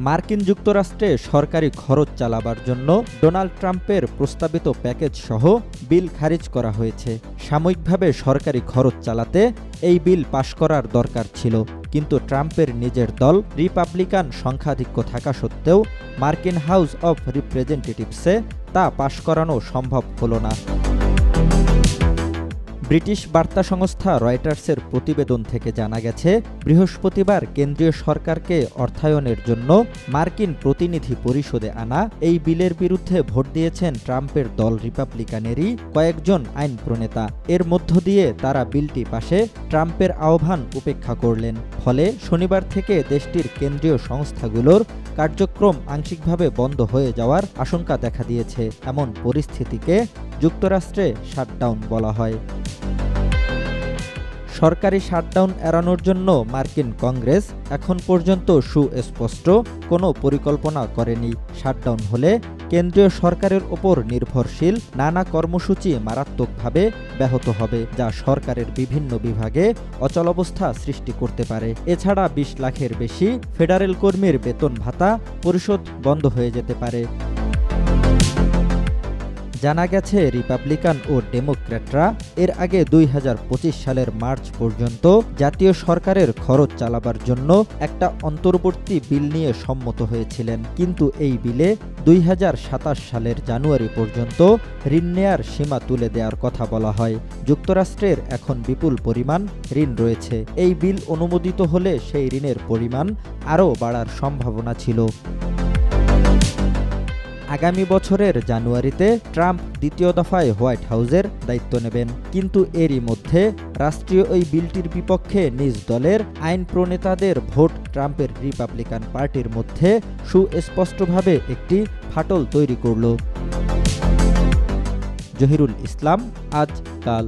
মার্কিন যুক্তরাষ্ট্রে সরকারি খরচ চালাবার জন্য ডোনাল্ড ট্রাম্পের প্রস্তাবিত প্যাকেজ সহ বিল খারিজ করা হয়েছে। সাময়িকভাবে সরকারি খরচ চালাতে এই বিল পাশ করার দরকার ছিল, কিন্তু ট্রাম্পের নিজের দল রিপাবলিকান সংখ্যাধিক্য থাকা সত্ত্বেও মার্কিন হাউস অব রিপ্রেজেন্টেটিভসে তা পাশ করানো সম্ভব হলো না। ব্রিটিশ বার্তা সংস্থা রয়টার্সের প্রতিবেদন থেকে জানা গেছে, বৃহস্পতিবার কেন্দ্রীয় সরকারকে অর্থায়নের জন্য মার্কিন প্রতিনিধি পরিষদে আনা এই বিলের বিরুদ্ধে ভোট দিয়েছেন ট্রাম্পের দল রিপাবলিকানেরই কয়েকজন আইন প্রণেতা। এর মধ্য দিয়ে তারা বিলটি পাশে ট্রাম্পের আহ্বান উপেক্ষা করলেন। ফলে শনিবার থেকে দেশটির কেন্দ্রীয় সংস্থাগুলোর কার্যক্রম আংশিকভাবে বন্ধ হয়ে যাওয়ার আশঙ্কা দেখা দিয়েছে। এমন পরিস্থিতিকে যুক্তরাষ্ট্রে শাটডাউন বলা হয়। সরকারি শাটডাউন এড়ানোর জন্য মার্কিন কংগ্রেস এখন পর্যন্ত সুস্পষ্ট কোনো পরিকল্পনা করেনি। শাটডাউন হলে কেন্দ্রীয় সরকারের ওপর নির্ভরশীল নানা কর্মসূচি মারাত্মকভাবে ব্যাহত হবে, যা সরকারের বিভিন্ন বিভাগে অচলাবস্থা সৃষ্টি করতে পারে। এছাড়া ২০ লাখের বেশি ফেডারেল কর্মীর বেতন ভাতা পরিশোধ বন্ধ হয়ে যেতে পারে। জানা গেছে, রিপাবলিকান ও ডেমোক্র্যাটরা এর আগে ২০২৫ সালের মার্চ পর্যন্ত জাতীয় সরকারের খরচ চালাবার জন্য একটা অন্তর্বর্তী বিল নিয়ে সম্মত হয়েছিলেন, কিন্তু এই বিলে ২০২৭ সালের জানুয়ারি পর্যন্ত ঋণ নেয়ার সীমা তুলে দেওয়ার কথা বলা হয়। যুক্তরাষ্ট্রের এখন বিপুল পরিমাণ ঋণ রয়েছে। এই বিল অনুমোদিত হলে সেই ঋণের পরিমাণ আরও বাড়ার সম্ভাবনা ছিল। আগামী বছরের জানুয়ারিতে ট্রাম্প দ্বিতীয় দফায় হোয়াইট হাউসের দায়িত্ব নেবেন, কিন্তু এরই মধ্যে রাষ্ট্রীয় ওই বিলটির বিপক্ষে নিজ দলের আইন প্রণেতাদের ভোট ট্রাম্পের রিপাবলিকান পার্টির মধ্যে সুস্পষ্টভাবে একটি ফাটল তৈরি করল। জহিরুল ইসলাম, আজ কাল।